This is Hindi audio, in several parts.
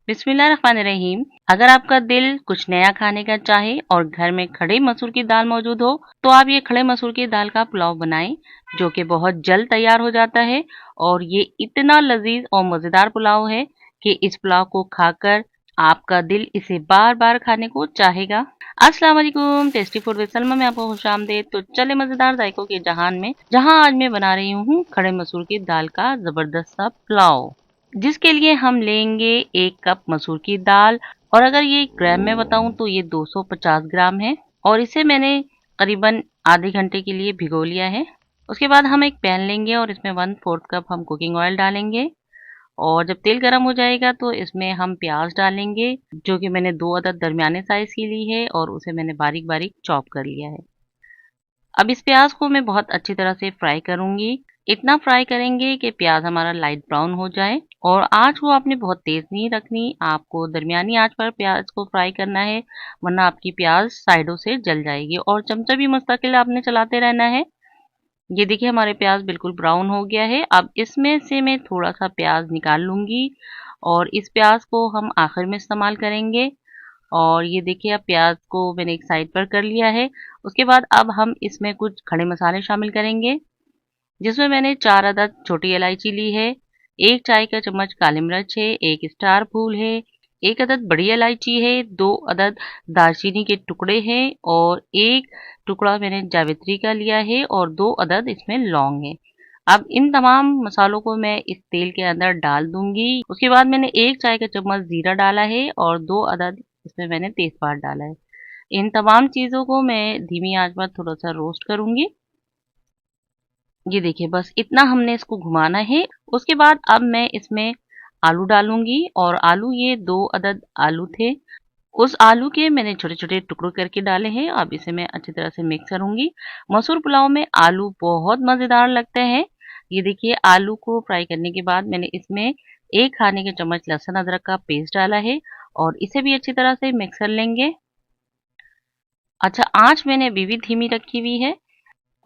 बिस्मिल्लाहिर्रहमानिर्रहीम। अगर आपका दिल कुछ नया खाने का चाहे और घर में खड़े मसूर की दाल मौजूद हो तो आप ये खड़े मसूर की दाल का पुलाव बनाएं, जो कि बहुत जल्द तैयार हो जाता है। और ये इतना लजीज और मज़ेदार पुलाव है कि इस पुलाव को खाकर आपका दिल इसे बार बार खाने को चाहेगा। अस्सलाम वालेकुम, टेस्टी फूड विद सलमा में आपको खुशामदीद। तो चले मज़ेदार जायकों के जहान में, जहां आज मैं बना रही हूँ खड़े मसूर की दाल का ज़बरदस्त सा पुलाव, जिसके लिए हम लेंगे 1 कप मसूर की दाल। और अगर ये ग्राम में बताऊं तो ये 250 ग्राम है। और इसे मैंने करीबन आधे घंटे के लिए भिगो लिया है। उसके बाद हम एक पैन लेंगे और इसमें 1/4 कप हम कुकिंग ऑयल डालेंगे। और जब तेल गर्म हो जाएगा तो इसमें हम प्याज डालेंगे, जो कि मैंने 2 अदद दरमियाने साइज की ली है और उसे मैंने बारीक बारीक चॉप कर लिया है। अब इस प्याज को मैं बहुत अच्छी तरह से फ्राई करूंगी। इतना फ्राई करेंगे कि प्याज हमारा लाइट ब्राउन हो जाए। और आंच को आपने बहुत तेज नहीं रखनी, आपको दरमियानी आंच पर प्याज को फ्राई करना है, वरना आपकी प्याज साइडों से जल जाएगी। और चमचा भी मुस्तकिल आपने चलाते रहना है। ये देखिए हमारे प्याज बिल्कुल ब्राउन हो गया है। अब इसमें से मैं थोड़ा सा प्याज निकाल लूंगी और इस प्याज को हम आखिर में इस्तेमाल करेंगे। और ये देखिए अब प्याज को मैंने एक साइड पर कर लिया है। उसके बाद अब हम इसमें कुछ खड़े मसाले शामिल करेंगे, जिसमें मैंने 4 अदद छोटी इलायची ली है, 1 चाय का चम्मच काली मिर्च है, 1 स्टार फूल है, 1 अदद बड़ी इलायची है, 2 अदद दालचीनी के टुकड़े हैं और 1 टुकड़ा मैंने जावित्री का लिया है और 2 अदद इसमें लौंग है। अब इन तमाम मसालों को मैं इस तेल के अंदर डाल दूंगी। उसके बाद मैंने 1 चाय का चम्मच जीरा डाला है और 2 अदद इसमें मैंने तेजपात डाला है। इन तमाम चीज़ों को मैं धीमी आंच पर थोड़ा सा रोस्ट करूंगी। ये देखिए बस इतना हमने इसको घुमाना है। उसके बाद अब मैं इसमें आलू डालूंगी और आलू ये 2 अदद आलू थे। उस आलू के मैंने छोटे छोटे टुकड़ों करके डाले हैं। अब इसे मैं अच्छी तरह से मिक्स करूंगी। मसूर पुलाव में आलू बहुत मज़ेदार लगते हैं। ये देखिए आलू को फ्राई करने के बाद मैंने इसमें 1 खाने के चम्मच लहसुन अदरक का पेस्ट डाला है और इसे भी अच्छी तरह से मिक्स कर लेंगे। अच्छा, आंच मैंने अभी भी धीमी रखी हुई है।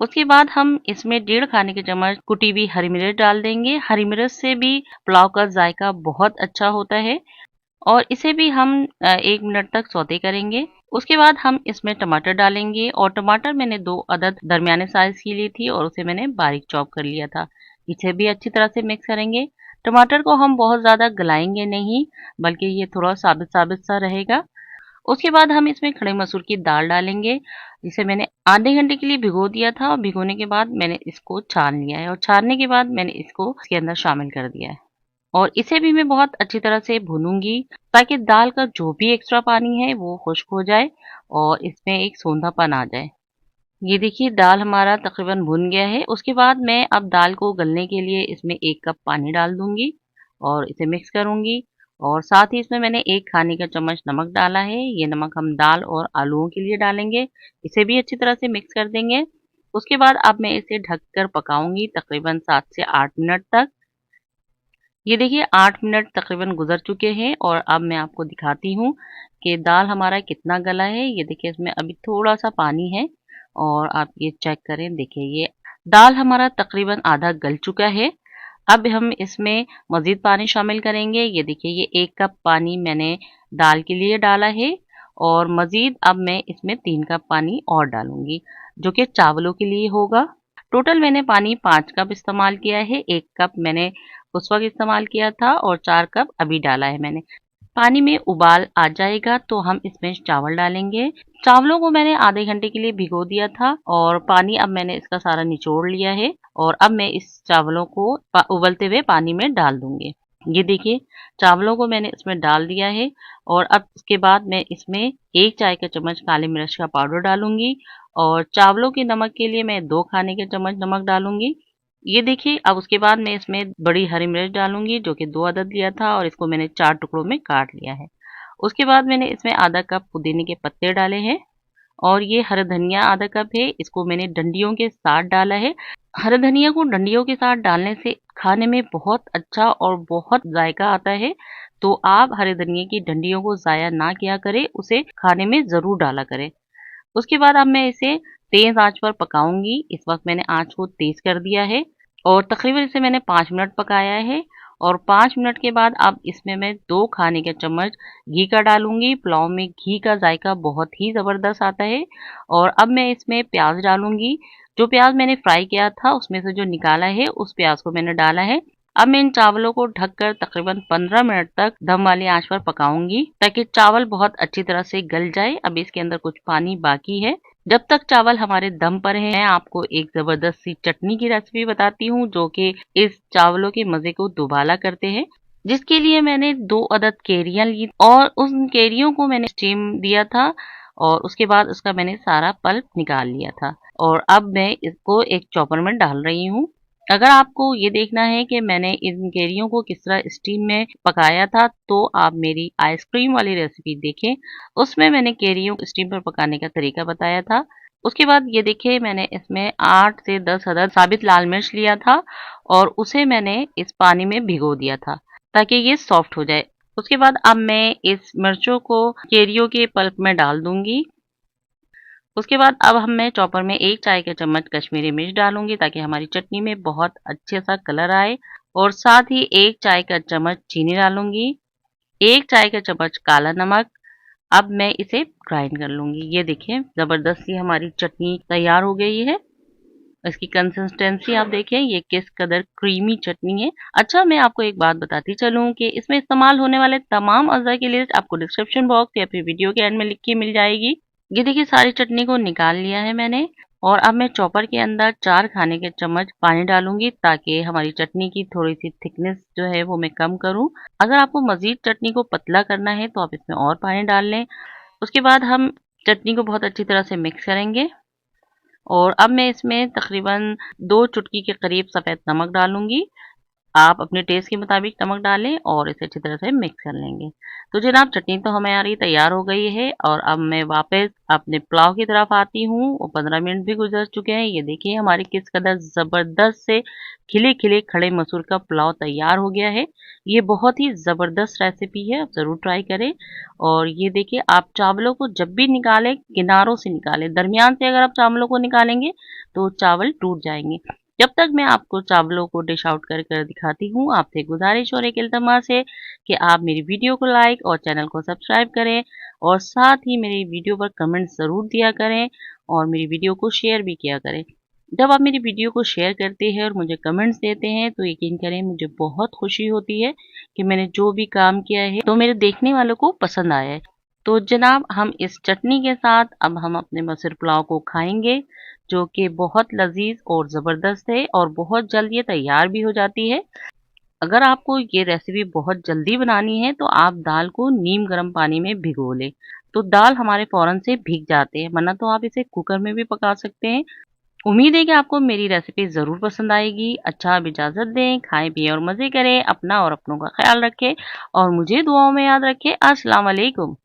उसके बाद हम इसमें 1.5 खाने के चम्मच कुटी हुई हरी मिर्च डाल देंगे। हरी मिर्च से भी पुलाव का जायका बहुत अच्छा होता है। और इसे भी हम 1 मिनट तक सौते करेंगे। उसके बाद हम इसमें टमाटर डालेंगे और टमाटर मैंने 2 अदद दरमियाने साइज की ली थी और उसे मैंने बारीक चॉप कर लिया था। इसे भी अच्छी तरह से मिक्स करेंगे। टमाटर को हम बहुत ज़्यादा गलाएंगे नहीं, बल्कि ये थोड़ा साबित साबित सा रहेगा। उसके बाद हम इसमें खड़े मसूर की दाल डालेंगे, जिसे मैंने आधे घंटे के लिए भिगो दिया था और भिगोने के बाद मैंने इसको छान लिया है और छानने के बाद मैंने इसको इसके अंदर शामिल कर दिया है। और इसे भी मैं बहुत अच्छी तरह से भूनूंगी, ताकि दाल का जो भी एक्स्ट्रा पानी है वो खुश्क हो जाए और इसमें एक सोंधापन आ जाए। ये देखिए दाल हमारा तकरीबन भुन गया है। उसके बाद मैं अब दाल को गलने के लिए इसमें 1 कप पानी डाल दूंगी और इसे मिक्स करूंगी। और साथ ही इसमें मैंने 1 खाने का चम्मच नमक डाला है। ये नमक हम दाल और आलूओं के लिए डालेंगे। इसे भी अच्छी तरह से मिक्स कर देंगे। उसके बाद अब मैं इसे ढककर पकाऊंगी तकरीबन 7 से 8 मिनट तक। ये देखिए 8 मिनट तकरीबन गुजर चुके हैं और अब मैं आपको दिखाती हूँ कि दाल हमारा कितना गला है। ये देखिए इसमें अभी थोड़ा सा पानी है और आप ये चेक करें। देखिए ये दाल हमारा तकरीबन आधा गल चुका है। अब हम इसमें मज़ीद पानी शामिल करेंगे। ये देखिए ये 1 कप पानी मैंने दाल के लिए डाला है और मज़ीद अब मैं इसमें 3 कप पानी और डालूंगी, जो कि चावलों के लिए होगा। टोटल मैंने पानी 5 कप इस्तेमाल किया है। 1 कप मैंने उस वक्त इस्तेमाल किया था और 4 कप अभी डाला है मैंने। पानी में उबाल आ जाएगा तो हम इसमें चावल डालेंगे। चावलों को मैंने आधे घंटे के लिए भिगो दिया था और पानी अब मैंने इसका सारा निचोड़ लिया है। और अब मैं इस चावलों को उबलते हुए पानी में डाल दूंगी। ये देखिए चावलों को मैंने इसमें डाल दिया है। और अब इसके बाद मैं इसमें 1 चाय का चम्मच काली मिर्च का पाउडर डालूंगी और चावलों के नमक के लिए मैं 2 खाने के चम्मच नमक डालूंगी। ये देखिए अब उसके बाद मैं इसमें बड़ी हरी मिर्च डालूंगी, जो कि 2 अदद लिया था और इसको मैंने 4 टुकड़ों में काट लिया है। उसके बाद मैंने इसमें आधा कप पुदीने के पत्ते डाले हैं और ये हरा धनिया आधा कप है, इसको मैंने डंडियों के साथ डाला है। हरा धनिया को डंडियों के साथ डालने से खाने में बहुत अच्छा और बहुत जायका आता है। तो आप हरे धनिया की डंडियों को ज़ाया ना किया करें, उसे खाने में ज़रूर डाला करें। उसके बाद अब मैं इसे तेज आंच पर पकाऊंगी। इस वक्त मैंने आंच को तेज कर दिया है और तकरीबन इसे मैंने 5 मिनट पकाया है। और 5 मिनट के बाद अब इसमें मैं 2 खाने के चम्मच घी का डालूंगी। पुलाव में घी का जायका बहुत ही ज़बरदस्त आता है। और अब मैं इसमें प्याज डालूंगी। जो प्याज मैंने फ्राई किया था उसमें से जो निकाला है उस प्याज को मैंने डाला है। अब मैं इन चावलों को ढककर तकरीबन 15 मिनट तक दम वाली आंच पर पकाऊंगी ताकि चावल बहुत अच्छी तरह से गल जाए। अब इसके अंदर कुछ पानी बाकी है। जब तक चावल हमारे दम पर है, मैं आपको एक जबरदस्त सी चटनी की रेसिपी बताती हूँ जो कि इस चावलों के मजे को दुबाला करते हैं। जिसके लिए मैंने 2 अदद केरियां ली और उन केरियों को मैंने स्टीम दिया था और उसके बाद उसका मैंने सारा पल्प निकाल लिया था। और अब मैं इसको एक चॉपर में डाल रही हूँ। अगर आपको ये देखना है कि मैंने इन केरियों को किस तरह स्टीम में पकाया था तो आप मेरी आइसक्रीम वाली रेसिपी देखें। उसमें मैंने केरियों को स्टीम पर पकाने का तरीका बताया था। उसके बाद ये देखिए मैंने इसमें 8 से 10 अदद साबित लाल मिर्च लिया था और उसे मैंने इस पानी में भिगो दिया था ताकि ये सॉफ्ट हो जाए। उसके बाद अब मैं इस मिर्चों को केरियों के पल्प में डाल दूंगी। उसके बाद अब मैं चॉपर में 1 चाय का चम्मच कश्मीरी मिर्च डालूंगी ताकि हमारी चटनी में बहुत अच्छे सा कलर आए। और साथ ही 1 चाय का चम्मच चीनी डालूंगी, 1 चाय का चम्मच काला नमक। अब मैं इसे ग्राइंड कर लूंगी। ये देखिए जबरदस्त सी हमारी चटनी तैयार हो गई है। इसकी कंसिस्टेंसी आप देखें ये किस कदर क्रीमी चटनी है। अच्छा, मैं आपको एक बात बताती चलूं कि इसमें इस्तेमाल होने वाले तमाम अज़ा की लिस्ट आपको डिस्क्रिप्शन बॉक्स या फिर वीडियो के एंड में लिख के मिल जाएगी। ये देखिए सारी चटनी को निकाल लिया है मैंने। और अब मैं चॉपर के अंदर 4 खाने के चम्मच पानी डालूंगी ताकि हमारी चटनी की थोड़ी सी थिकनेस जो है वो मैं कम करूं। अगर आपको मजीद चटनी को पतला करना है तो आप इसमें और पानी डाल लें। उसके बाद हम चटनी को बहुत अच्छी तरह से मिक्स करेंगे। और अब मैं इसमें तकरीबन 2 चुटकी के करीब सफ़ेद नमक डालूंगी। आप अपने टेस्ट के मुताबिक नमक डालें और इसे अच्छी तरह से मिक्स कर लेंगे। तो जनाब चटनी तो हमारी तैयार हो गई है और अब मैं वापस अपने पुलाव की तरफ आती हूँ और 15 मिनट भी गुजर चुके हैं। ये देखिए हमारी किस कदर ज़बरदस्त से खिले खिले खड़े मसूर का पुलाव तैयार हो गया है। ये बहुत ही ज़बरदस्त रेसिपी है, आप ज़रूर ट्राई करें। और ये देखिए आप चावलों को जब भी निकालें किनारों से निकालें, दरमियान से अगर आप चावलों को निकालेंगे तो चावल टूट जाएंगे। जब तक मैं आपको चावलों को डिश आउट कर कर दिखाती हूँ, आपसे गुजारिश और एक इल्तमास है कि आप मेरी वीडियो को लाइक और चैनल को सब्सक्राइब करें और साथ ही मेरी वीडियो पर कमेंट ज़रूर दिया करें और मेरी वीडियो को शेयर भी किया करें। जब आप मेरी वीडियो को शेयर करते हैं और मुझे कमेंट्स देते हैं तो यकीन करें मुझे बहुत खुशी होती है कि मैंने जो भी काम किया है तो मेरे देखने वालों को पसंद आया है। तो जनाब हम इस चटनी के साथ अब हम अपने मसूर पुलाव को खाएंगे जो कि बहुत लजीज और ज़बरदस्त है और बहुत जल्द ये तैयार भी हो जाती है। अगर आपको ये रेसिपी बहुत जल्दी बनानी है तो आप दाल को नीम गर्म पानी में भिगो लें। तो दाल हमारे फौरन से भीग जाते हैं, वरना तो आप इसे कुकर में भी पका सकते हैं। उम्मीद है कि आपको मेरी रेसिपी ज़रूर पसंद आएगी। अच्छा, अब इजाज़त दें, खाएं पिएं और मज़े करें। अपना और अपनों का ख्याल रखें और मुझे दुआओं में याद रखें। अस्सलाम वालेकुम।